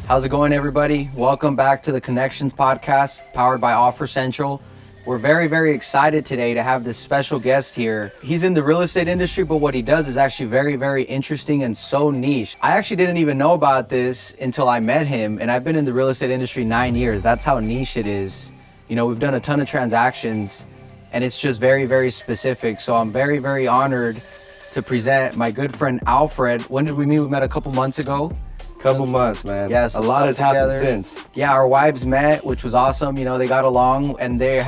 How's it going, everybody? Welcome back to the Connections podcast powered by OfferCentral. We're very, very excited today to have this special guest here. He's in the real estate industry, but what he does is actually very, very interesting and so niche. I actually didn't even know about this until I met him, and I've been in the real estate industry 9 years. That's how niche it is. You know, we've done a ton of transactions, and it's just very, very specific. So I'm very, very honored to present my good friend Alfred. When did we meet? We met a couple months ago. Couple months, man. Yes, a lot has happened since. Yeah, our wives met, which was awesome. You know, they got along, and they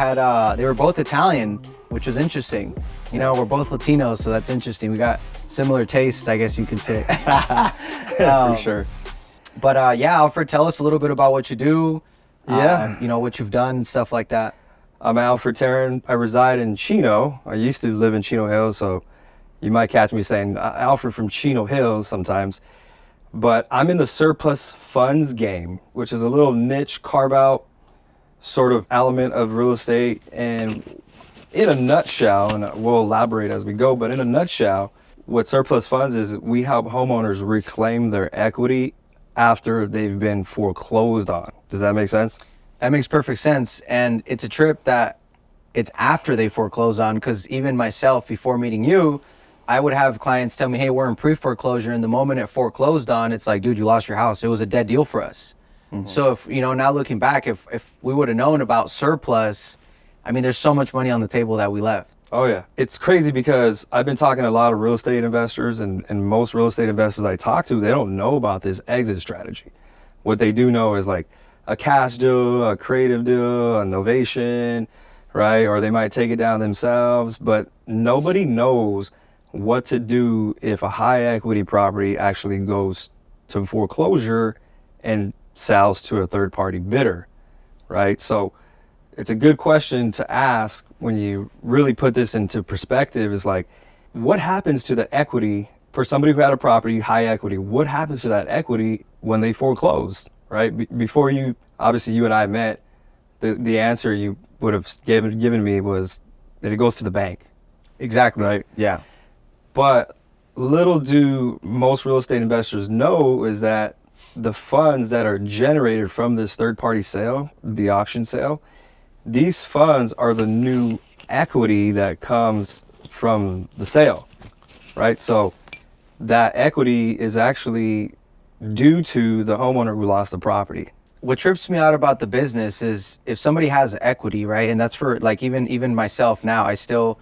were both Italian, which was interesting. You know, we're both Latinos, so that's interesting. We got similar tastes, I guess you could say. For sure. But yeah, Alfred, tell us a little bit about what you do. Yeah. You know, what you've done and stuff like that. I'm Alfred Taren. I reside in Chino. I used to live in Chino Hills, so you might catch me saying Alfred from Chino Hills sometimes. But I'm in the surplus funds game, which is a little niche carve-out sort of element of real estate. And in a nutshell, and we'll elaborate as we go, but in a nutshell, what surplus funds is, we help homeowners reclaim their equity after they've been foreclosed on. Does that make sense? That makes perfect sense. And it's a trip that it's after they foreclose on, because even myself, before meeting you, I would have clients tell me, hey, we're in pre-foreclosure, and the moment it foreclosed on, it's like, dude, you lost your house. It was a dead deal for us. Mm-hmm. So if, you know, now looking back, if we would have known about surplus, I mean, there's so much money on the table that we left. Oh yeah. It's crazy because I've been talking to a lot of real estate investors, and most real estate investors I talk to, they don't know about this exit strategy. What they do know is like a cash deal, a creative deal, a novation, right? Or they might take it down themselves, but nobody knows what to do if a high equity property actually goes to foreclosure and sells to a third party bidder, right? So it's a good question to ask when you really put this into perspective, is like, what happens to the equity for somebody who had a property, high equity? What happens to that equity when they foreclose, right? Before you, obviously you and I met, the answer you would have given me was that it goes to the bank. Exactly. Right? Yeah. But little do most real estate investors know is that the funds that are generated from this third-party sale, the auction sale, these funds are the new equity that comes from the sale, right? So that equity is actually due to the homeowner who lost the property. What trips me out about the business is if somebody has equity, right? And that's for like even myself now, I still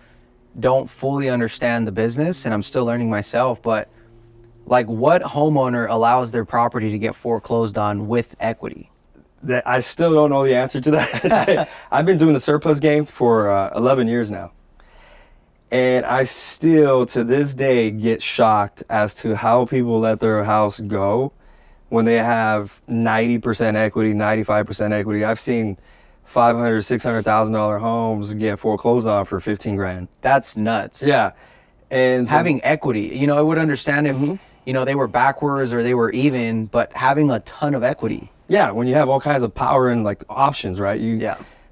don't fully understand the business and I'm still learning myself, but like, what homeowner allows their property to get foreclosed on with equity? That I still don't know the answer to that. I've been doing the surplus game for 11 years now. And I still, to this day, get shocked as to how people let their house go when they have 90% equity, 95% equity. I've seen $500,000, $600,000 homes get foreclosed on for 15 grand. That's nuts. Yeah. And having equity, you know, I would understand if, you know, they were backwards or they were even, but having a ton of equity. Yeah, when you have all kinds of power and like options, right?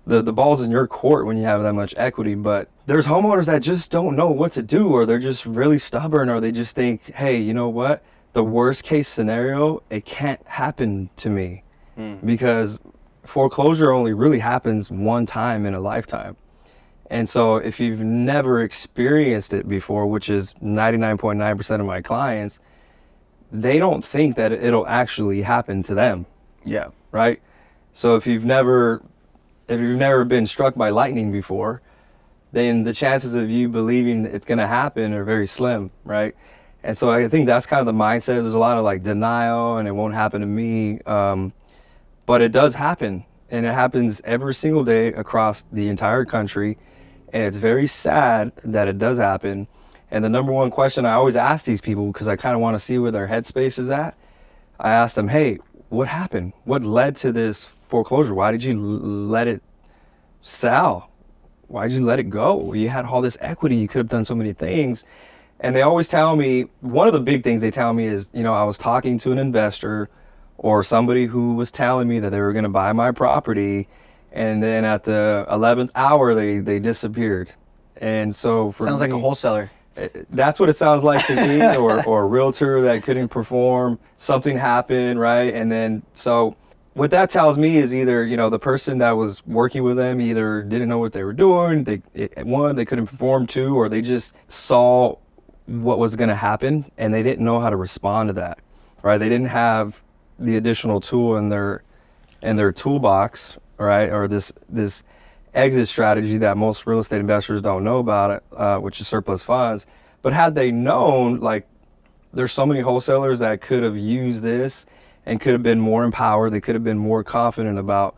The ball's in your court when you have that much equity. But there's homeowners that just don't know what to do, or they're just really stubborn, or they just think, hey, you know what? The worst case scenario, it can't happen to me because foreclosure only really happens one time in a lifetime. And so if you've never experienced it before, which is 99.9% of my clients, they don't think that it'll actually happen to them. Yeah. Right? So if you've never been struck by lightning before, then the chances of you believing it's going to happen are very slim, right? And so I think that's kind of the mindset. There's a lot of like denial and it won't happen to me. But it does happen, and it happens every single day across the entire country. And it's very sad that it does happen. And the number one question I always ask these people, because I kind of want to see where their headspace is at, I ask them, hey, what happened? What led to this foreclosure? Why did you let it sell? Why did you let it go? You had all this equity. You could have done so many things. And they always tell me, one of the big things they tell me is, you know, I was talking to an investor or somebody who was telling me that they were going to buy my property, and then at the 11th hour they disappeared. And so for sounds like a wholesaler. That's what it sounds like to me, or a realtor that couldn't perform, something happened, right? And then, so what that tells me is either, the person that was working with them either didn't know what they were doing, they couldn't perform, two, or they just saw what was going to happen and they didn't know how to respond to that, right? They didn't have the additional tool in their toolbox, right? Or this exit strategy that most real estate investors don't know about, which is surplus funds. But had they known, like, there's so many wholesalers that could have used this and could have been more empowered. They could have been more confident about,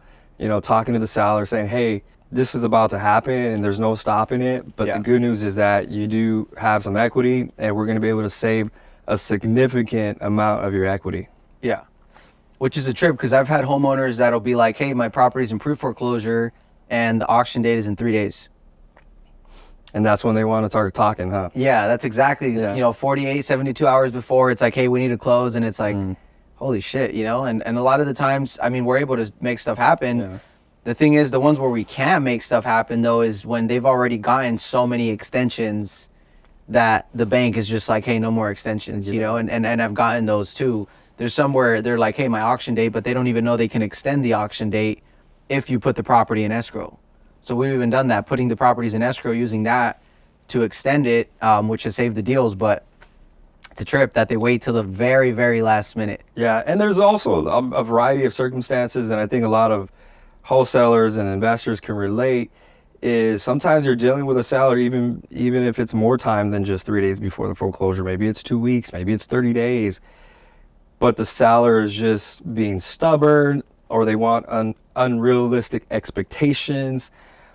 talking to the seller, saying, hey, this is about to happen and there's no stopping it. But the good news is that you do have some equity and we're going to be able to save a significant amount of your equity. Yeah. Which is a trip, because I've had homeowners that'll be like, hey, my property's in pre-foreclosure and the auction date is in 3 days. And that's when they want to start talking, huh? Yeah, that's exactly, 48, 72 hours before, it's like, hey, we need to close. And it's like, holy shit, and a lot of the times, I mean, we're able to make stuff happen. Yeah. The thing is, the ones where we can't make stuff happen, though, is when they've already gotten so many extensions that the bank is just like, hey, no more extensions, and I've gotten those too. There's some where they're like, hey, my auction date, but they don't even know they can extend the auction date if you put the property in escrow. So we've even done that, putting the properties in escrow, using that to extend it, which has saved the deals, but it's a trip that they wait till the very, very last minute. Yeah, and there's also a variety of circumstances, and I think a lot of wholesalers and investors can relate, is sometimes you're dealing with a seller even if it's more time than just 3 days before the foreclosure. Maybe it's 2 weeks, maybe it's 30 days, but the seller is just being stubborn, or they want unrealistic expectations,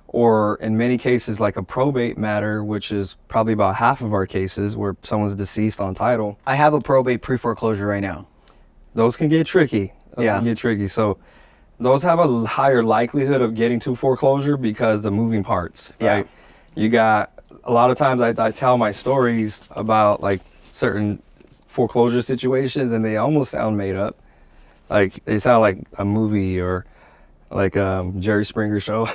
or in many cases like a probate matter, which is probably about half of our cases where someone's deceased on title. I have a probate pre-foreclosure right now. Those can get tricky. So those have a higher likelihood of getting to foreclosure because the moving parts, right? You got, a lot of times I tell my stories about like certain foreclosure situations and they almost sound made up. Like they sound like a movie or like Jerry Springer show.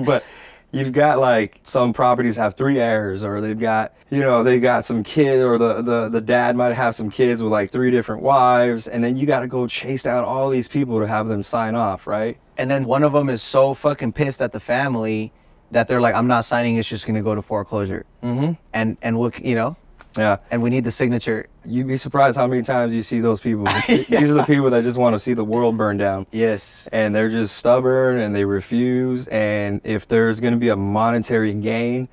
But you've got like some properties have 3 heirs, or they've got, they got some kid, or the dad might have some kids with like 3 different wives, and then you got to go chase down all these people to have them sign off, right? And then one of them is so fucking pissed at the family that they're like, I'm not signing, it's just gonna go to foreclosure. Mm-hmm. And we'll, Yeah. And we need the signature. You'd be surprised how many times you see those people. These are the people that just want to see the world burn down. Yes. And they're just stubborn and they refuse. And if there's going to be a monetary gain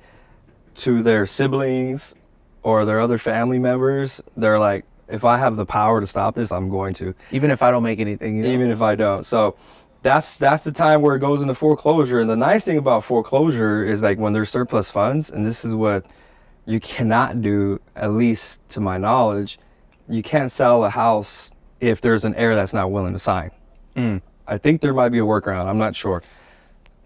to their siblings or their other family members, they're like, if I have the power to stop this, I'm going to. Even if I don't make anything. Even if I don't. So that's the time where it goes into foreclosure. And the nice thing about foreclosure is like when there's surplus funds, and this is what you cannot do, at least to my knowledge, you can't sell a house if there's an heir that's not willing to sign. I think there might be a workaround, I'm not sure.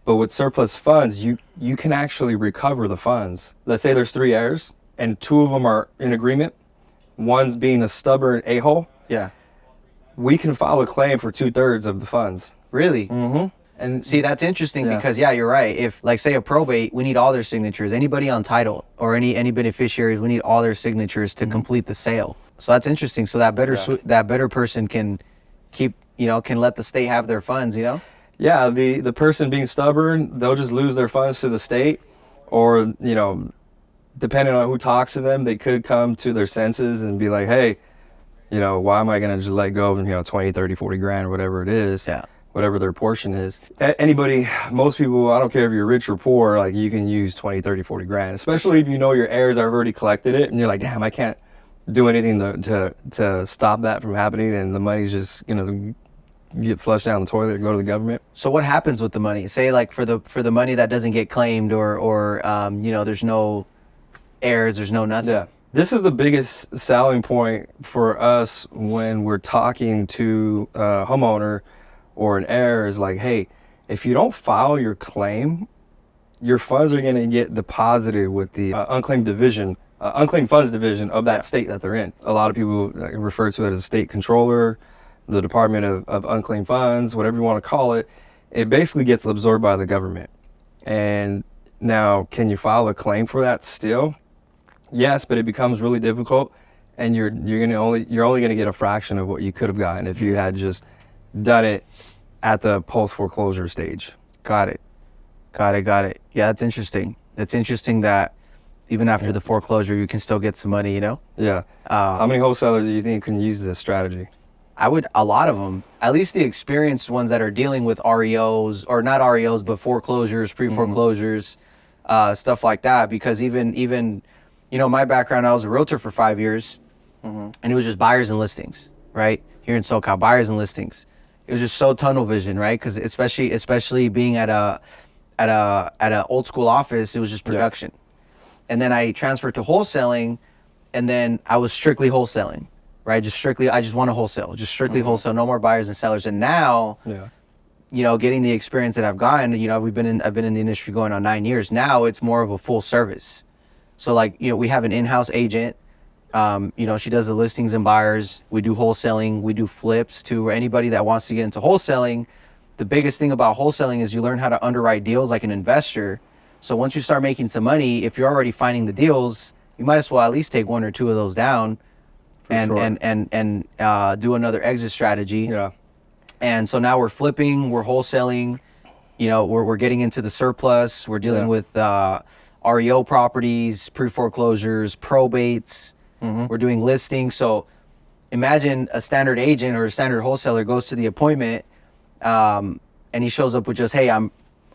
But with surplus funds, you can actually recover the funds. Let's say there's 3 heirs and 2 of them are in agreement. One's being a stubborn a-hole. Yeah. We can file a claim for 2/3 of the funds. Really? Mm-hmm. And see, that's interesting because, you're right. If, like, say a probate, we need all their signatures. Anybody on title or any beneficiaries, we need all their signatures to complete the sale. So that's interesting. So that better person can keep, can let the state have their funds, Yeah, the person being stubborn, they'll just lose their funds to the state, or, depending on who talks to them, they could come to their senses and be like, hey, why am I going to just let go of, 20, 30, 40 grand or whatever it is. Yeah. Whatever their portion is. Anybody, most people, I don't care if you're rich or poor, like you can use 20, 30, 40 grand, especially if you know your heirs have already collected it and you're like, damn, I can't do anything to stop that from happening, and the money's just, get flushed down the toilet or go to the government. So what happens with the money? Say like for the money that doesn't get claimed or there's no heirs, there's no nothing. Yeah. This is the biggest selling point for us when we're talking to a homeowner or an heir, is like, hey, if you don't file your claim, your funds are going to get deposited with the unclaimed funds division of that state that they're in. A lot of people refer to it as a state controller, the Department of Unclaimed Funds, whatever you want to call it. It basically gets absorbed by the government. And now, can you file a claim for that still? Yes, but it becomes really difficult, and you're only gonna get a fraction of what you could have gotten if you had just done it at the post foreclosure stage. Got it. Yeah, that's interesting. It's interesting that even after the foreclosure, you can still get some money, you know? Yeah. How many wholesalers do you think can use this strategy? A lot of them, at least the experienced ones that are dealing with REOs, or not REOs, but foreclosures, pre-foreclosures, stuff like that. Because even, you know, my background, I was a realtor for 5 years, and it was just buyers and listings, right? Here in SoCal, buyers and listings. It was just so tunnel vision, right? Because especially being at a old school office, it was just production. And then I transferred to wholesaling, and then I was strictly wholesaling, right? I just want to wholesale, just strictly wholesale, no more buyers and sellers. And now, you know, getting the experience that I've gotten, you know, I've been in the industry going on 9 years. Now it's more of a full service. So like, you know, we have an in-house agent. You know, she does the listings and buyers. We do wholesaling. We do flips to anybody that wants to get into wholesaling. The biggest thing about wholesaling is you learn how to underwrite deals like an investor. So once you start making some money, if you're already finding the deals, you might as well at least take one or two of those down and do another exit strategy. Yeah. And so now we're flipping, we're wholesaling, you know, we're getting into the surplus. We're dealing with REO properties, pre-foreclosures, probates. We're doing listings. So imagine a standard agent or a standard wholesaler goes to the appointment, and he shows up with just, hey,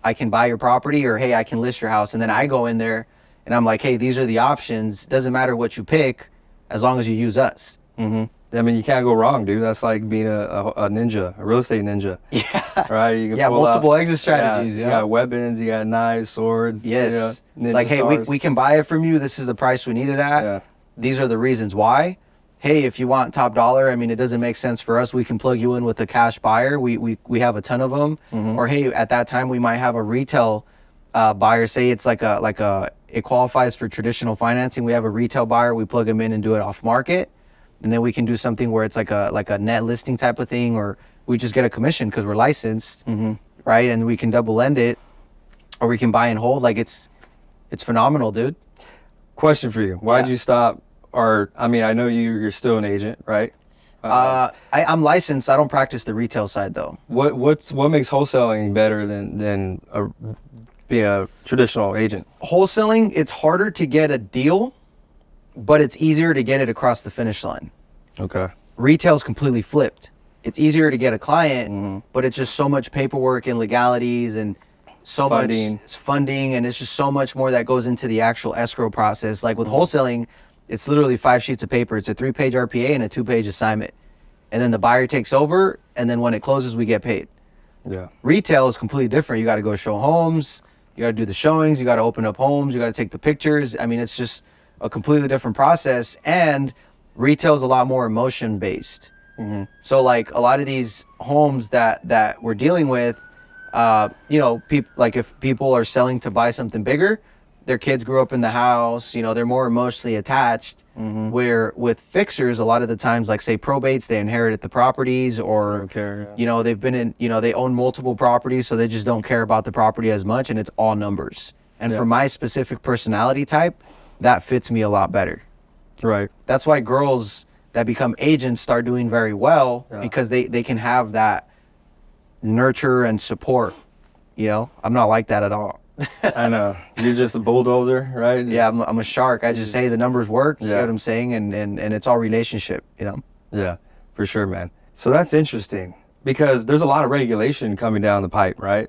I can buy your property, or hey, I can list your house. And then I go in there and I'm like, hey, these are the options. Doesn't matter what you pick as long as you use us. I mean, you can't go wrong, dude. That's like being a ninja, a real estate ninja. Yeah. Right? You can Yeah, pull multiple out, exit strategies. You got weapons, you got knives, swords. Yes. You It's like, hey, we can buy it from you. This is the price we need it at. Yeah. These are the reasons why. Hey, if you want top dollar, I mean, it doesn't make sense for us. We can plug you in with a cash buyer. We have a ton of them. Or hey, at that time we might have a retail buyer. Say it's it qualifies for traditional financing. We have a retail buyer. We plug them in and do it off market, and then we can do something where it's like a net listing type of thing, or we just get a commission because we're licensed, right? And we can double lend it, or we can buy and hold. Like it's phenomenal, dude. Question for you: why'd you stop? Or I mean, I know you're still an agent, right? I'm licensed. I don't practice the retail side though. What makes wholesaling better than being a traditional agent? Wholesaling, it's harder to get a deal, but it's easier to get it across the finish line. Okay. Retail's completely flipped. It's easier to get a client, but it's just so much paperwork and legalities and so much funding, and it's just so much more that goes into the actual escrow process. Like with wholesaling, it's literally 5 sheets of paper. It's a 3-page RPA and a 2-page assignment. And then the buyer takes over, and then when it closes, we get paid. Yeah. Retail is completely different. You got to go show homes. You got to do the showings. You got to open up homes. You got to take the pictures. I mean, it's just a completely different process. And retail is a lot more emotion-based. So like a lot of these homes that we're dealing with, you know, like if people are selling to buy something bigger, their kids grew up in the house, you know, they're more emotionally attached. Where with fixers, a lot of the times, like say probates, they inherited the properties, or you know, they've been in, you know, they own multiple properties, so they just don't care about the property as much, and it's all numbers. And for my specific personality type, that fits me a lot better. Right. That's why girls that become agents start doing very well, because they can have that nurture and support. You know, I'm not like that at all. I know. You're just a bulldozer, right? Yeah, I'm a shark. I just say the numbers work. You know what I'm saying? And it's all relationship, you know? Yeah, for sure, man. So that's interesting, because there's a lot of regulation coming down the pipe, right?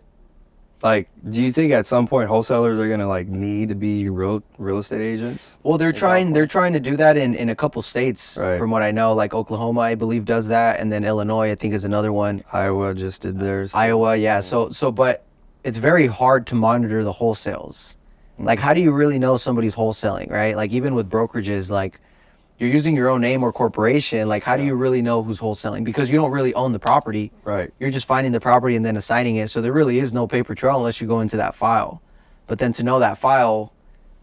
Like, do you think at some point wholesalers are gonna like need to be real estate agents? Well, they're trying to do that in a couple states, from what I know. Like Oklahoma, I believe, does that, and then Illinois, I think, is another one. Iowa just did theirs. Iowa, yeah. So but it's very hard to monitor the wholesales. Like, how do you really know somebody's wholesaling, right? Like, even with brokerages, like, you're using your own name or corporation. Like, how do you really know who's wholesaling? Because you don't really own the property. Right. You're just finding the property and then assigning it. So there really is no paper trail unless you go into that file. But then to know that file,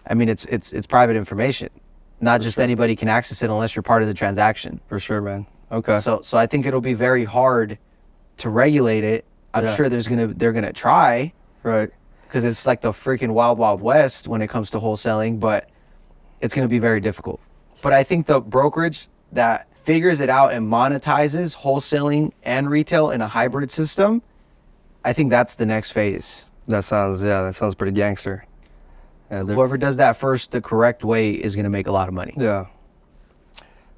I mean, it's private information. Not just anybody can access it unless you're part of the transaction. For sure, man. Okay. So I think it'll be very hard to regulate it. I'm sure they're gonna try, right? Because it's like the freaking wild west when it comes to wholesaling. But it's going to be very difficult. But I think the brokerage that figures it out and monetizes wholesaling and retail in a hybrid system, I think that's the next phase. That sounds pretty gangster. Whoever does that first the correct way is going to make a lot of money. Yeah,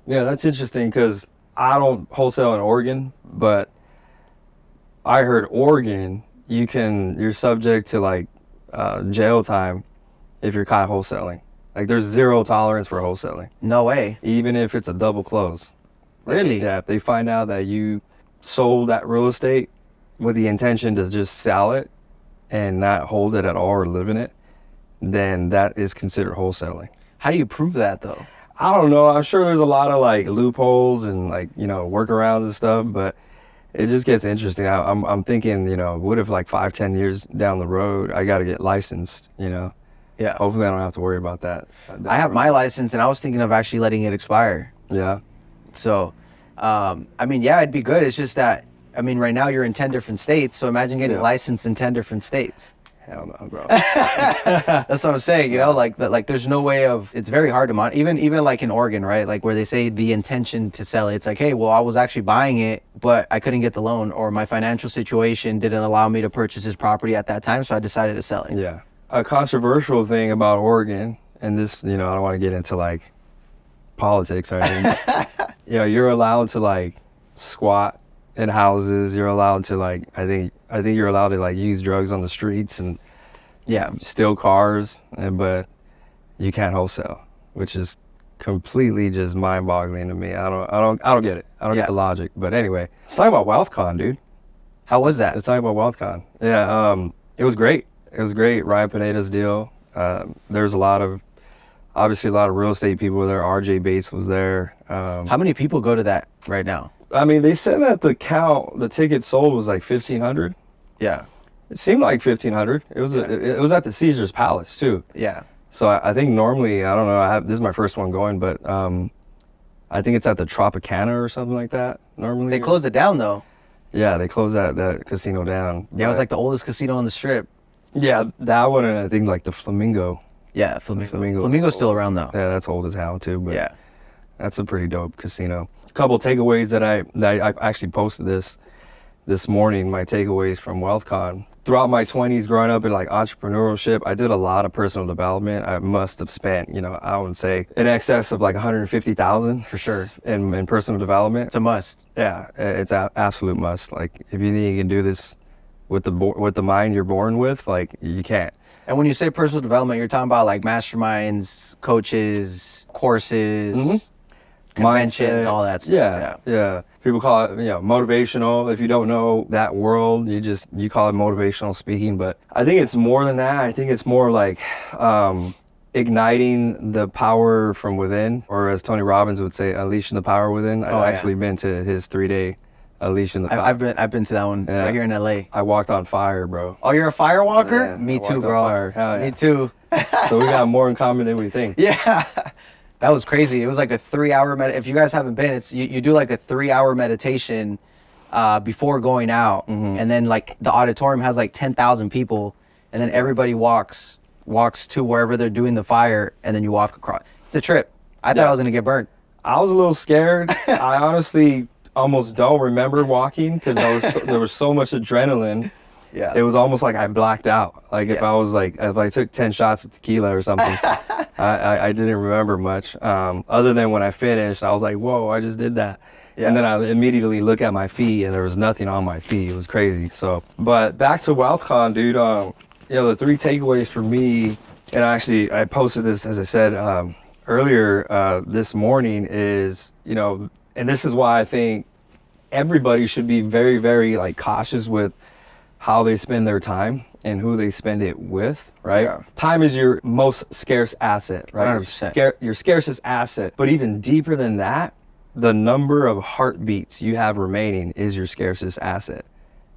that's interesting because I don't wholesale in Oregon, but I heard Oregon, you're subject to like jail time if you're caught wholesaling. Like there's zero tolerance for wholesaling. No way. Even if it's a double close. Really? Yeah, if they find out that you sold that real estate with the intention to just sell it and not hold it at all or live in it, then that is considered wholesaling. How do you prove that though? I don't know. I'm sure there's a lot of like loopholes and like, workarounds and stuff, but it just gets interesting. I'm thinking, what if like 5-10 years down the road, I got to get licensed, Yeah. Hopefully I don't have to worry about that. I have my license and I was thinking of actually letting it expire. Yeah. So, it'd be good. It's just that, right now you're in 10 different states. So imagine getting licensed in 10 different states. Hell no, bro. That's what I'm saying, like there's no way of, it's very hard to even like in Oregon, right? Like where they say the intention to sell it. It's like, hey, well, I was actually buying it, but I couldn't get the loan or my financial situation didn't allow me to purchase this property at that time. So I decided to sell it. Yeah. A controversial thing about Oregon, and this, I don't want to get into like politics or anything. You're allowed to like squat in houses. You're allowed to like, I think you're allowed to like use drugs on the streets and steal cars, but you can't wholesale, which is completely just mind-boggling to me. I don't get it. I don't get the logic. But anyway, let's talk about WealthCon, dude. How was that? Let's talk about WealthCon. Yeah, it was great. It was great. Ryan Pineda's deal. There's obviously a lot of real estate people there. RJ Bates was there. How many people go to that right now? They said that the tickets sold was like 1,500. Yeah. It seemed like 1,500. It was it was at the Caesar's Palace too. Yeah. So I think normally, I don't know, this is my first one going, but I think it's at the Tropicana or something like that normally. They closed it down though. Yeah, they closed that casino down. Yeah, it was like the oldest casino on the strip. Yeah, that one, and I think like the Flamingo. Yeah, Flamingo's still around though. Yeah, that's old as hell too, but yeah, that's a pretty dope casino. A couple takeaways that I actually posted this morning, my takeaways from WealthCon. Throughout my 20s, growing up in like entrepreneurship, I did a lot of personal development. I must have spent, I would say in excess of like 150,000 for sure in personal development. It's a must. Yeah, it's an absolute must. Like if you think you can do this with the mind you're born with, like you can't. And when you say personal development, you're talking about like masterminds, coaches, courses, conventions, mindset, all that stuff. Yeah. People call it, motivational. If you don't know that world, you call it motivational speaking. But I think it's more than that. I think it's more like igniting the power from within, or as Tony Robbins would say, unleashing the power within. I've actually been to his 3-day unleashing the power. I've been to that one right here in LA. I walked on fire, bro. Oh, you're a fire walker? Yeah, Me too, bro. Hell yeah. Me too. So we got more in common than we think. Yeah. That was crazy. It was like a 3-hour if you guys haven't been, it's you do like a 3-hour meditation before going out, and then like the auditorium has like 10,000 people, and then everybody walks to wherever they're doing the fire, and then you walk across. It's a trip. I thought I was gonna get burnt. I was a little scared. I honestly almost don't remember walking because there was so much adrenaline. Yeah. It was almost like I blacked out. Like if I took 10 shots of tequila or something, I didn't remember much. Other than when I finished, I was like, whoa, I just did that. Yeah. And then I immediately look at my feet and there was nothing on my feet. It was crazy. So, but back to WealthCon, dude, the 3 takeaways for me, and actually I posted this, as I said, earlier this morning is, and this is why I think everybody should be very, very like cautious with how they spend their time and who they spend it with, right? Yeah. Time is your most scarce asset, right? 100%. Your scarcest asset. But even deeper than that, the number of heartbeats you have remaining is your scarcest asset,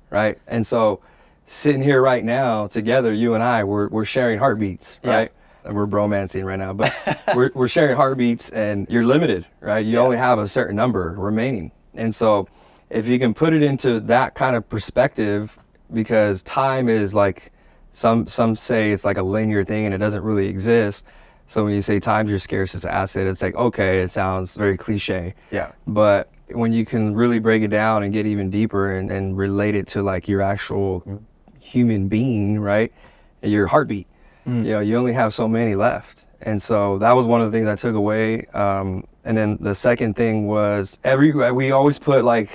right? And so sitting here right now together, you and I, we're sharing heartbeats, right? Yeah. We're bromancing right now, but we're sharing heartbeats, and you're limited, right? You only have a certain number remaining. And so if you can put it into that kind of perspective, because time is like, some say it's like a linear thing and it doesn't really exist. So when you say time's your scarcest asset, it's like, okay, it sounds very cliche. Yeah. But when you can really break it down and get even deeper and relate it to like your actual human being, right? Your heartbeat, you only have so many left. And so that was one of the things I took away. And then the second thing was we always put like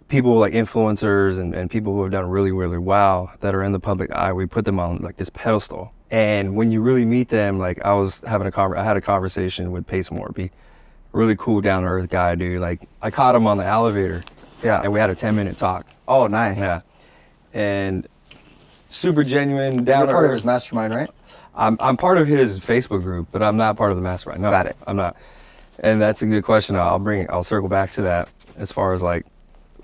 people like influencers and people who have done really, really well that are in the public eye. We put them on like this pedestal. And when you really meet them, like I had a conversation with Pace Morby, really cool, down to earth guy, dude. Like I caught him on the elevator. Yeah. And we had a 10-minute talk. Oh, nice. Yeah. And super genuine, down to earth. You're part of his mastermind, right? I'm part of his Facebook group, but I'm not part of the mastermind. No, Got it. I'm not. And that's a good question. I'll circle back to that as far as like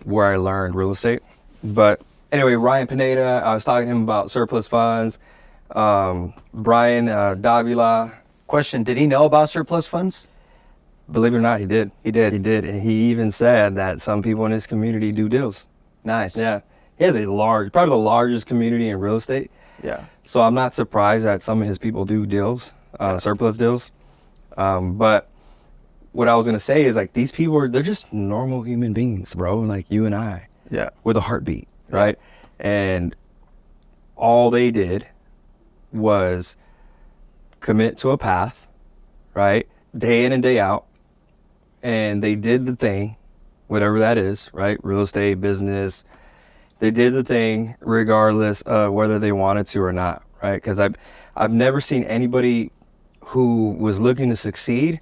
where I learned real estate. But anyway, Ryan Pineda, I was talking to him about surplus funds. Brian Davila. Question, did he know about surplus funds? Believe it or not, he did. He did. He did. And he even said that some people in his community do deals. Nice. Yeah. He has probably the largest community in real estate. Yeah. So I'm not surprised that some of his people do deals, surplus deals. But what I was going to say is like these people they're just normal human beings, bro, like you and I. Yeah. With a heartbeat, right? And all they did was commit to a path, right? Day in and day out. And they did the thing, whatever that is, right? Real estate, business. They did the thing regardless of whether they wanted to or not, right? Because I've never seen anybody who was looking to succeed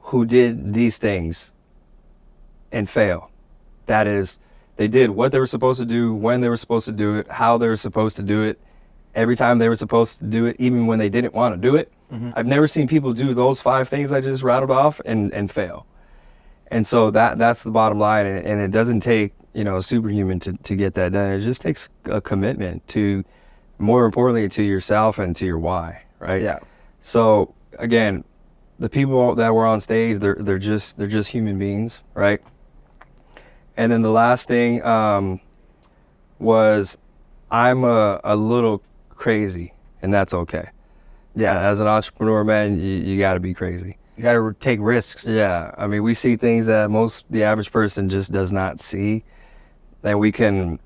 who did these things and fail. That is, they did what they were supposed to do, when they were supposed to do it, how they were supposed to do it, every time they were supposed to do it, even when they didn't want to do it. I've never seen people do those 5 things I just rattled off and fail. And so that's the bottom line. And it doesn't take, a superhuman to get that done. It just takes a commitment to, more importantly, to yourself and to your why, right? Yeah. So again, the people that were on stage, they're just human beings, right? And then the last thing was I'm a little crazy, and that's okay. Yeah, as an entrepreneur, man, you got to be crazy. You got to take risks. Yeah, I mean, we see things that the average person just does not see. And we can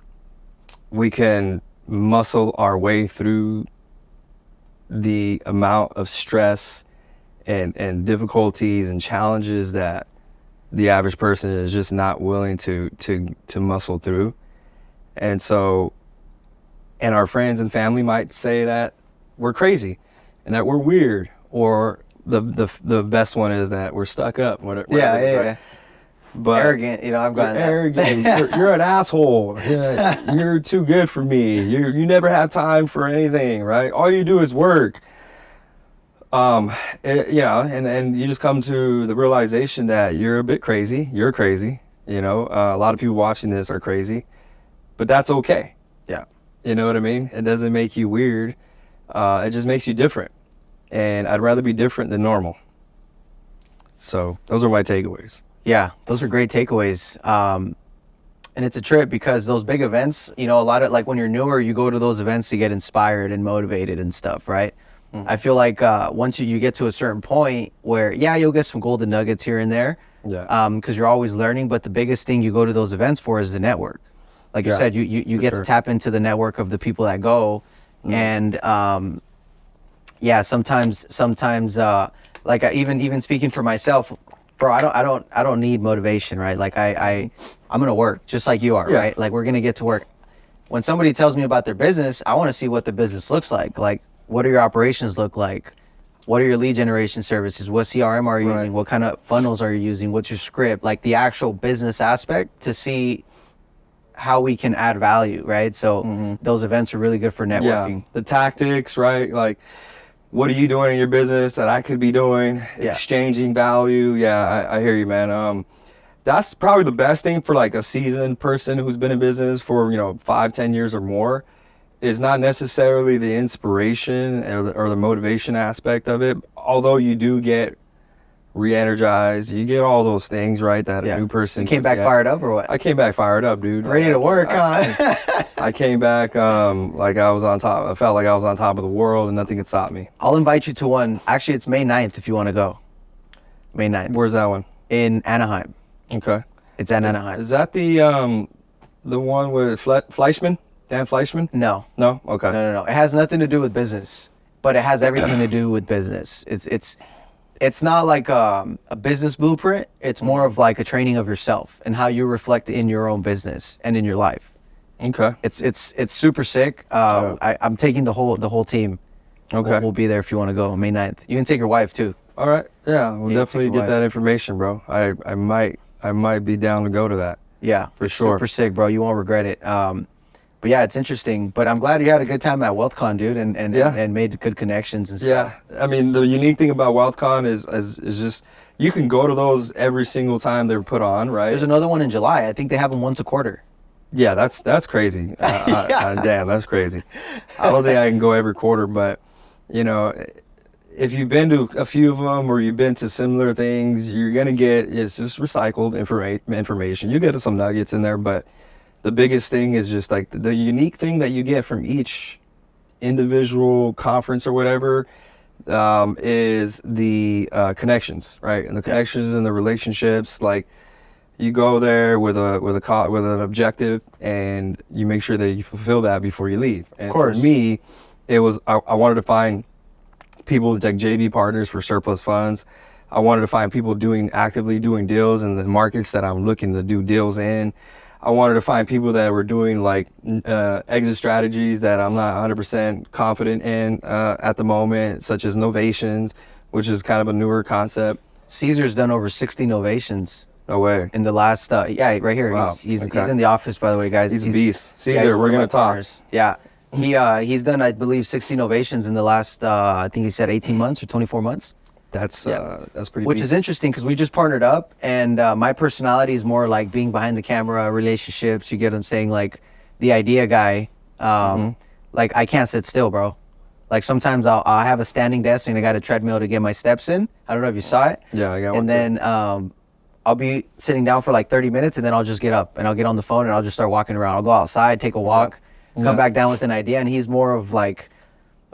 muscle our way through the amount of stress and difficulties and challenges that the average person is just not willing to muscle through. And so, and our friends and family might say that we're crazy and that we're weird, or the best one is that we're stuck up. Whatever. Yeah. But arrogant, I've gotten that. Arrogant. you're an asshole. You're too good for me. You never have time for anything, right? All you do is work. And you just come to the realization that you're a bit crazy. You're crazy. A lot of people watching this are crazy, but that's okay. Yeah. You know what I mean? It doesn't make you weird. It just makes you different. And I'd rather be different than normal. So those are my takeaways. Yeah, those are great takeaways. And it's a trip because those big events, a lot of, like when you're newer, you go to those events to get inspired and motivated and stuff, right? I feel like once you get to a certain point where, you'll get some golden nuggets here and there, because you're always learning. But the biggest thing you go to those events for is the network. Like you said, you get to tap into the network of the people that go. And sometimes like even speaking for myself, bro, I don't need motivation, right? Like I'm gonna work just like you are, right? Like we're gonna get to work. When somebody tells me about their business, I want to see what the business looks like. Like, what do your operations look like? What are your lead generation services? What CRM are you using? What kind of funnels are you using? What's your script? Like the actual business aspect to see how we can add value, right? So those events are really good for networking. Yeah, the tactics, right? Like, what are you doing in your business that I could be doing? Exchanging value. Yeah, I hear you, man. That's probably the best thing for like a seasoned person who's been in business for 5-10 years or more, is not necessarily the inspiration or the motivation aspect of it, although you do get re-energized. You get all those things, right? That Yeah. a new person. You came back fired up or what? I came back fired up, dude. Ready to work, huh? I came back like I was on top. I felt like I was on top of the world and nothing could stop me. I'll invite you to one. Actually, it's May 9th if you want to go. May 9th. Where's that one? In Anaheim. Okay. It's in Anaheim. Is that the one with Fleischman? Dan Fleischman? No. No? Okay. No. It has nothing to do with business, but it has everything to do with business. It's not like a business blueprint. It's more of like a training of yourself and how you reflect in your own business and in your life. Okay. It's super sick. I'm taking the whole team. Okay. We'll be there if you want to go May 9th. You can take your wife too. All right. Yeah, we'll Yeah, definitely take a get that information, bro. I might be down to go to that. Yeah, For sure. Super sick, bro. You won't regret it. But yeah, it's interesting. But I'm glad you had a good time at WealthCon, dude, and made good connections and stuff. Yeah. I mean, the unique thing about WealthCon is just you can go to those every single time they're put on, right? There's another one in July. I think they have them once a quarter. Yeah, that's crazy. Damn, that's crazy. I don't think I can go every quarter, but you know, if you've been to a few of them or you've been to similar things, you're gonna get it's just recycled information. You get some nuggets in there, but the biggest thing is just like the unique thing that you get from each individual conference or whatever is the connections, right? And the connections and the relationships. Like you go there with an objective, and you make sure that you fulfill that before you leave. And Of course. for me, it was I wanted to find people like JV partners for surplus funds. I wanted to find people actively doing deals in the markets that I'm looking to do deals in. I wanted to find people that were doing like exit strategies that I'm not 100% confident in at the moment, such as novations, which is kind of a newer concept. Caesar's done over 60 novations No way. in the last. Right here. Wow. He's Okay. in the office, by the way, guys. He's a beast. Caesar, he's one we're of my gonna talk. partners. Yeah. He's done, I believe, 60 novations in the last. I think he said 18 months or 24 months. That's pretty. Which beast. is interesting because we just partnered up, and my personality is more like being behind the camera, relationships. You get what I'm saying? Like the idea guy. Like I can't sit still, bro. Like sometimes I'll have a standing desk and I got a treadmill to get my steps in. I don't know if you saw it. Yeah, I got one. And then I'll be sitting down for like 30 minutes, and then I'll just get up and I'll get on the phone and I'll just start walking around. I'll go outside, take a walk, come back down with an idea, and he's more of like,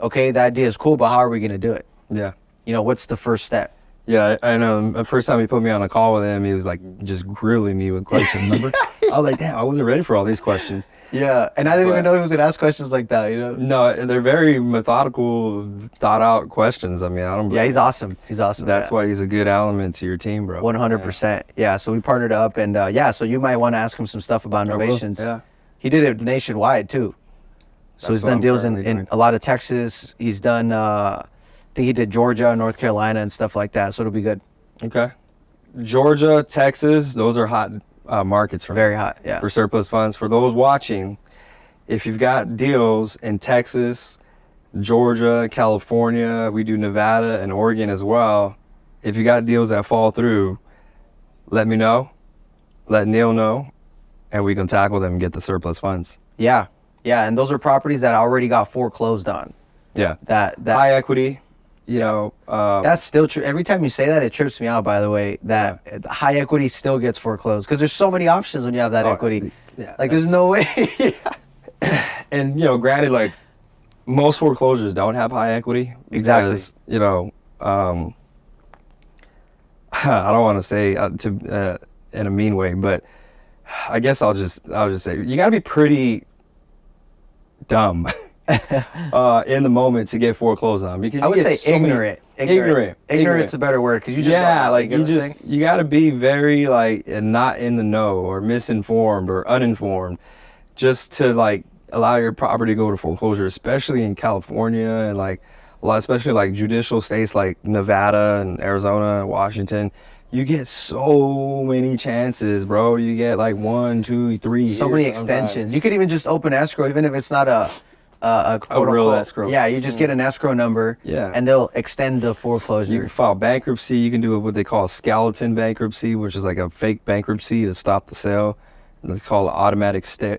okay, the idea is cool, but how are we gonna do it? Yeah. You know, what's the first step? Yeah, I know. The first time he put me on a call with him, he was like just grilling me with questions. Remember? I was like, damn, I wasn't ready for all these questions. Yeah, and I didn't even know he was gonna ask questions like that. You know? No, they're very methodical, thought out questions. I mean, I don't. Yeah, he's awesome. He's awesome. That's why he's a good element to your team, bro. 100%. Yeah, so we partnered up, and so you might want to ask him some stuff about I will. novations. Yeah. He did it nationwide too. So That's he's what done I'm deals currently in doing. a lot of Texas. He's done, I think he did Georgia, North Carolina, and stuff like that. So it'll be good. Okay. Georgia, Texas, those are hot markets for me. Very hot. Yeah. For surplus funds. For those watching, if you've got deals in Texas, Georgia, California, we do Nevada and Oregon as well. If you got deals that fall through, let me know, let Neil know, and we can tackle them and get the surplus funds. Yeah. Yeah, and those are properties that already got foreclosed on. Yeah. That High equity, you know. That's still true. Every time you say that, it trips me out, by the way, that high equity still gets foreclosed because there's so many options when you have that equity. Yeah, like there's no way. And, you know, granted, like most foreclosures don't have high equity. Exactly. Because, you know, I don't want to say in a mean way, but I guess I'll just say you got to be pretty dumb in the moment to get foreclosed on, because I would say so many- ignorant. Ignorant's a better word because you just yeah, don't know, like get you what I'm just saying? you got to be very like not in the know or misinformed or uninformed just to like allow your property to go to foreclosure, especially in California and like a lot, especially like judicial states like Nevada and Arizona and Washington. You get so many chances, bro. You get like 1, 2, 3 So many years sometimes. extensions. You could even just open escrow, even if it's not a quote real unquote- escrow. Yeah, you just get an escrow number. Yeah. And they'll extend the foreclosure. You can file bankruptcy. You can do what they call skeleton bankruptcy, which is like a fake bankruptcy to stop the sale. And it's called automatic stay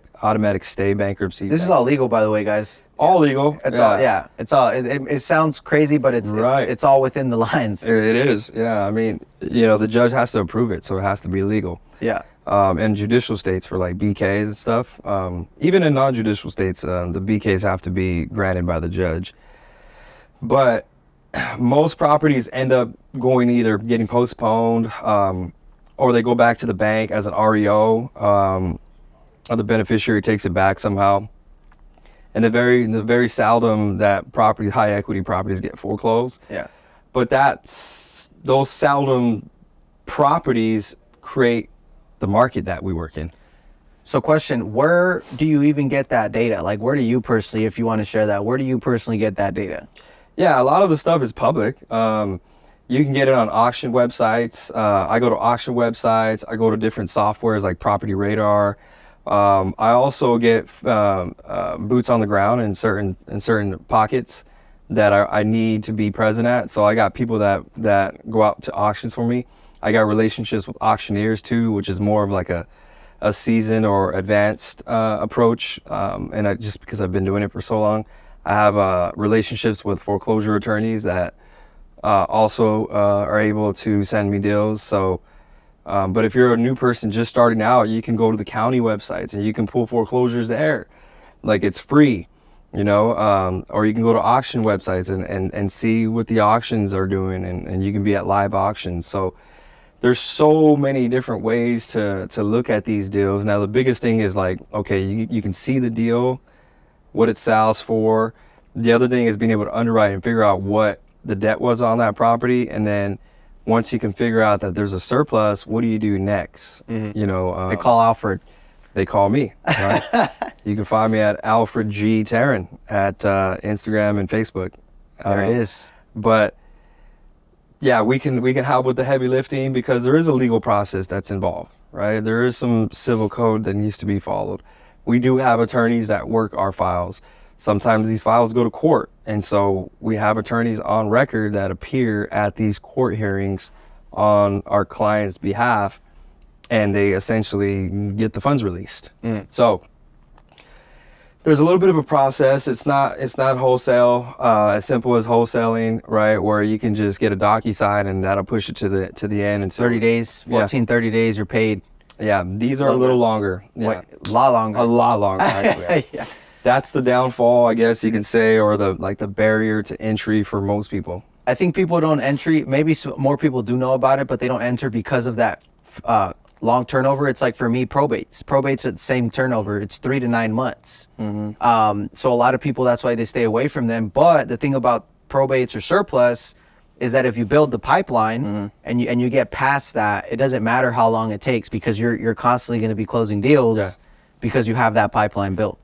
bankruptcy. This is all legal, by the way, guys. All legal. It's all, yeah. It's all. It sounds crazy, but Right. it's all within the lines. It is. Yeah. I mean, the judge has to approve it, so it has to be legal. Yeah. And judicial states for like BKs and stuff. Even in non-judicial states, the BKs have to be granted by the judge. But most properties end up going either getting postponed, or they go back to the bank as an REO, or the beneficiary takes it back somehow. And the very seldom that high equity properties get foreclosed. Yeah. But those seldom properties create the market that we work in. So question, where do you even get that data? Like, where do you personally, if you want to share that, where do you personally get that data? Yeah, a lot of the stuff is public. You can get it on auction websites. I go to auction websites. I go to different softwares like Property Radar. I also get boots on the ground in certain pockets that I need to be present at. So I got people that go out to auctions for me. I got relationships with auctioneers too, which is more of like a seasoned or advanced approach. And just because I've been doing it for so long, I have relationships with foreclosure attorneys that also are able to send me deals. So, but if you're a new person just starting out, you can go to the county websites and you can pull foreclosures there. Like, it's free, or you can go to auction websites and see what the auctions are doing, and you can be at live auctions. So there's so many different ways to look at these deals. Now, the biggest thing is like, okay, you can see the deal, what it sells for. The other thing is being able to underwrite and figure out what the debt was on that property. And then once you can figure out that there's a surplus, what do you do next? Mm-hmm. They call Alfred. They call me. Right? You can find me at Alfred G. Taren at Instagram and Facebook. There it is. But yeah, we can help with the heavy lifting because there is a legal process that's involved, right? There is some civil code that needs to be followed. We do have attorneys that work our files. Sometimes these files go to court, and so we have attorneys on record that appear at these court hearings on our client's behalf, and they essentially get the funds released. So there's a little bit of a process. It's not wholesale, as simple as wholesaling, right? Where you can just get a DocuSign and that'll push it to the end. And 30 days, 30 days, you're paid. Yeah, these are a little longer. Yeah. Wait, a lot longer. A lot longer, actually. Yeah. That's the downfall, I guess you can say, or the barrier to entry for most people. I think people don't enter. Maybe more people do know about it, but they don't enter because of that long turnover. It's like for me, probates at the same turnover. It's 3 to 9 months. Mm-hmm. So a lot of people, that's why they stay away from them. But the thing about probates or surplus is that if you build the pipeline, mm-hmm. and you get past that, it doesn't matter how long it takes because you're constantly going to be closing deals because you have that pipeline built.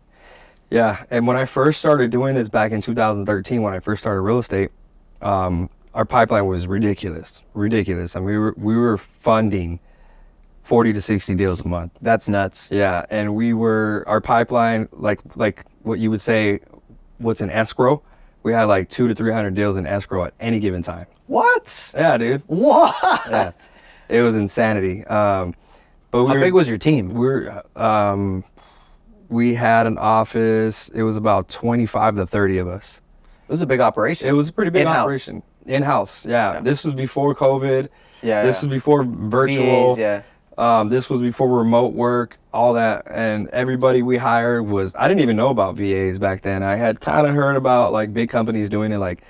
Yeah, and when I first started doing this back in 2013, when I first started real estate, our pipeline was ridiculous. I mean, we were funding 40 to 60 deals a month. That's nuts. Yeah, and our pipeline, like what you would say, what's in escrow, we had like 200 to 300 deals in escrow at any given time. What? Yeah, dude. What? Yeah. It was insanity. But how big was your team? We had an office. It was about 25 to 30 of us. It was a big operation. It was a pretty big In-house. operation. In-house, yeah. This was before COVID. Yeah. This was before virtual. VAs, yeah. This was before remote work, all that. And everybody we hired I didn't even know about VAs back then. I had kind of heard about like big companies doing it, like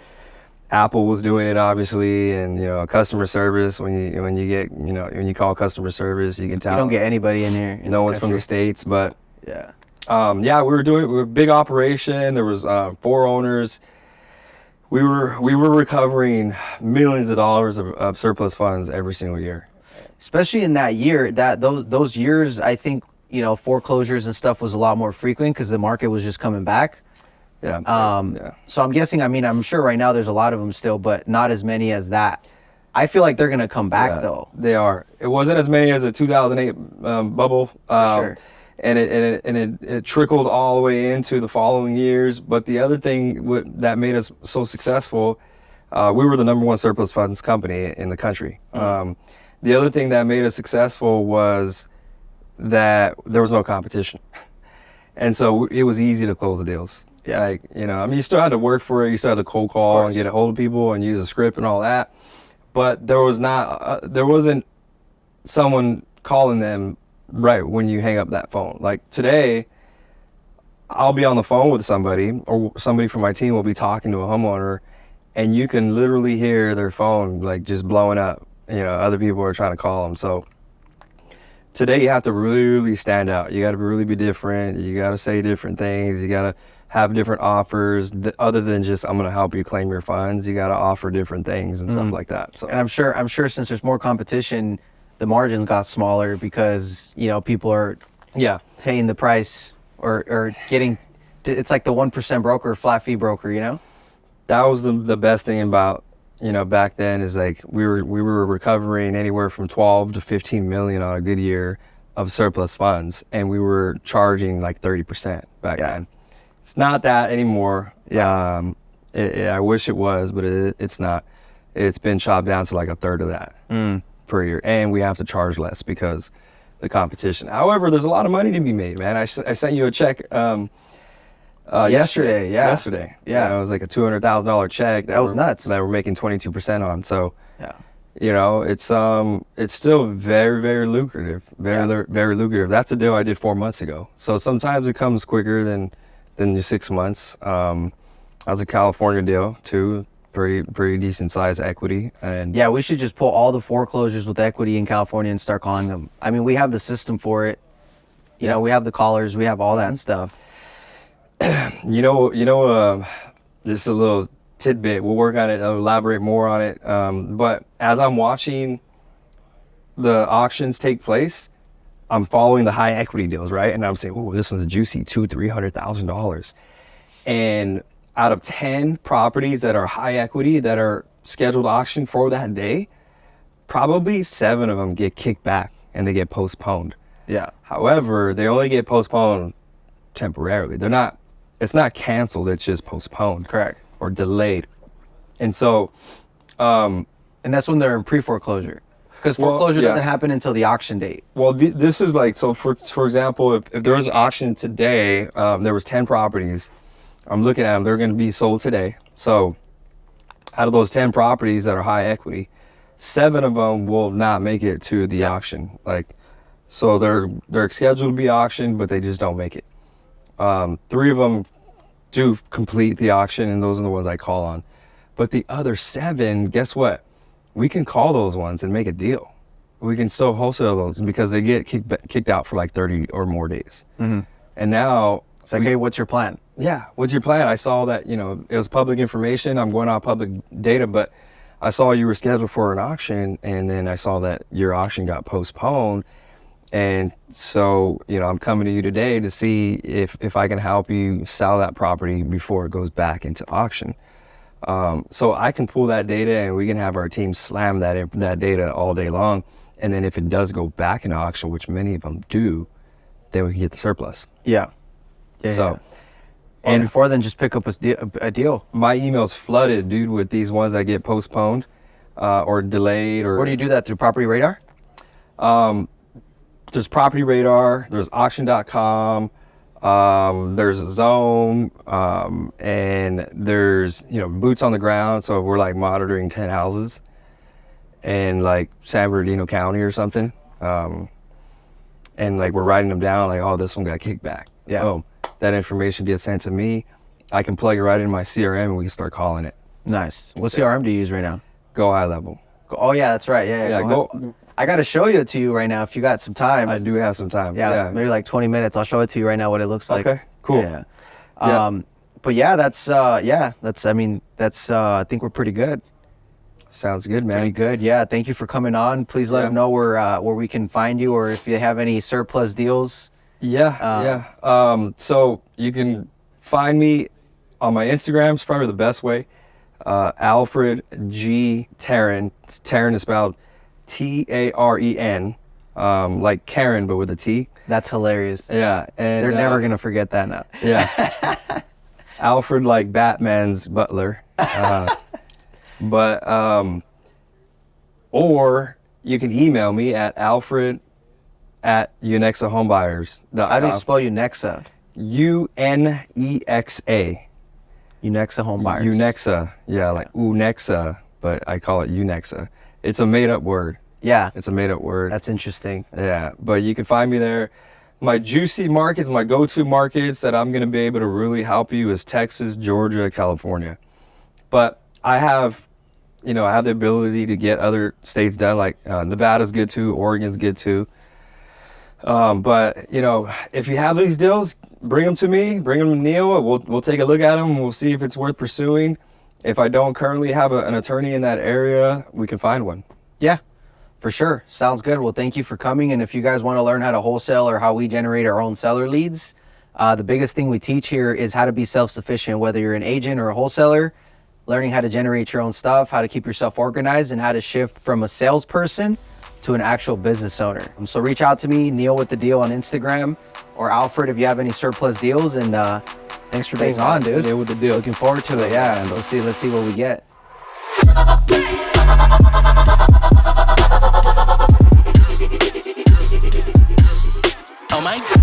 Apple was doing it, obviously, and customer service. When you call customer service, you can tell. You don't get anybody in here. No one's from the States, but yeah. We were a big operation. There was 4 owners. We were recovering millions of dollars of surplus funds every single year. Especially in that year, those years, I think foreclosures and stuff was a lot more frequent because the market was just coming back. Yeah. So I'm guessing. I mean, I'm sure right now there's a lot of them still, but not as many as that. I feel like they're gonna come back though. They are. It wasn't as many as the 2008 bubble. For sure. And it trickled all the way into the following years. But the other thing that made us so successful, we were the #1 surplus funds company in the country. The other thing that made us successful was that there was no competition. And so it was easy to close the deals. Yeah. Like, you know, I mean, you still had to work for it. You still had to cold call and get a hold of people and use a script and all that. But there wasn't someone calling them right when you hang up that phone. Like today, I'll be on the phone with somebody, or somebody from my team will be talking to a homeowner, and you can literally hear their phone like just blowing up. You know, other people are trying to call them. So today you have to really stand out. You got to really be different. You got to say different things. You got to have different offers other than just, I'm going to help you claim your funds. You got to offer different things and stuff like that. So, and I'm sure since there's more competition, the margins got smaller because, you know, people are paying the price or getting, it's like the 1% broker, flat fee broker, you know? That was the best thing about, you know, back then is like we were recovering anywhere from 12 to 15 million on a good year of surplus funds, and we were charging like 30% back then. It's not that anymore. I wish it was, but it's not. It's been chopped down to like a third of that per year, and we have to charge less because the competition. However, there's a lot of money to be made, man. I sent you a check yesterday. Yesterday. Yeah. You know, it was like a $200,000 check. That was nuts. That we're making 22% on. So, yeah, you know, it's still very, very lucrative. Very lucrative. That's a deal I did 4 months ago. So sometimes it comes quicker than your 6 months. That was a California deal too. Pretty decent size equity. And yeah, we should just pull all the foreclosures with equity in California and start calling them. I mean, we have the system for it. You know, we have the callers, we have all that stuff. You know, this is a little tidbit. We'll work on it. I'll elaborate more on it. But as I'm watching the auctions take place, I'm following the high equity deals, right? And I'm saying, oh, this one's juicy, $200,000-$300,000. And out of 10 properties that are high equity that are scheduled auction for that day, probably 7 of them get kicked back and they get postponed. Yeah. However, they only get postponed temporarily. It's not canceled, it's just postponed. Correct. Or delayed. And so, and that's when they're in pre-foreclosure. Because foreclosure doesn't happen until the auction date. Well, this is like, so for example, if there was an auction today, there was 10 properties, I'm looking at them, they're going to be sold today. So out of those 10 properties that are high equity, 7 of them will not make it to the auction. Like, so they're scheduled to be auctioned, but they just don't make it. 3 of them do complete the auction, and those are the ones I call on. But the other 7, guess what? We can call those ones and make a deal. We can still wholesale those because they get kicked out for like 30 or more days. And now it's like, hey, what's your plan? Yeah, what's your plan? I saw that, you know, it was public information. I'm going off public data, but I saw you were scheduled for an auction, and then I saw that your auction got postponed. And so, you know, I'm coming to you today to see if I can help you sell that property before it goes back into auction. So I can pull that data, and we can have our team slam that data all day long. And then if it does go back into auction, which many of them do, then we can get the surplus. Yeah. And before then, just pick up a deal. My email's flooded, dude, with these ones that get postponed or delayed. Or where do you do that? Through Property Radar? There's Property Radar, there's auction.com, there's Zone, and there's, you know, boots on the ground. So we're like monitoring 10 houses in like San Bernardino County or something. And like we're writing them down like, oh, this one got kicked back. Yeah. Boom. That information gets sent to me. I can plug it right into my CRM and we can start calling it. Nice. What CRM do you use right now? Go High Level. Oh yeah, that's right. Yeah. Go. I got to show it to you right now if you got some time. I do have some time. Yeah, maybe like 20 minutes. I'll show it to you right now what it looks like. Okay, cool. Yeah. But yeah, that's I think we're pretty good. Sounds good, man. Pretty good. Yeah. Thank you for coming on. Please let them know where we can find you, or if you have any surplus deals. So you can find me on my Instagram. It's probably the best way. Alfred G. Taren. Taren is spelled Taren, like Karen, but with a T. That's hilarious. Yeah. And they're never going to forget that now. Yeah. Alfred, like Batman's butler. Or you can email me at alfred@unexahomebuyers.com. How do you spell Unexa? UNEXA. Unexa Home Buyers. Unexa. Yeah, like Unexa, but I call it Unexa. It's a made up word. Yeah. It's a made up word. That's interesting. Yeah, but you can find me there. My juicy markets, my go-to markets that I'm going to be able to really help you is Texas, Georgia, California. But I have the ability to get other states done, like Nevada's good too, Oregon's good too. But if you have these deals, bring them to me, bring them to Neil. We'll take a look at them. We'll see if it's worth pursuing. If I don't currently have an attorney in that area, we can find one. Yeah, for sure. Sounds good. Well, thank you for coming. And if you guys want to learn how to wholesale or how we generate our own seller leads, the biggest thing we teach here is how to be self-sufficient, whether you're an agent or a wholesaler, learning how to generate your own stuff, how to keep yourself organized, and how to shift from a salesperson to an actual business owner. So reach out to me, Neil with the Deal on Instagram, or Alfred if you have any surplus deals. And thanks for being on, dude. Deal with the deal. Looking forward to it. Yeah, and let's see what we get. Oh my God.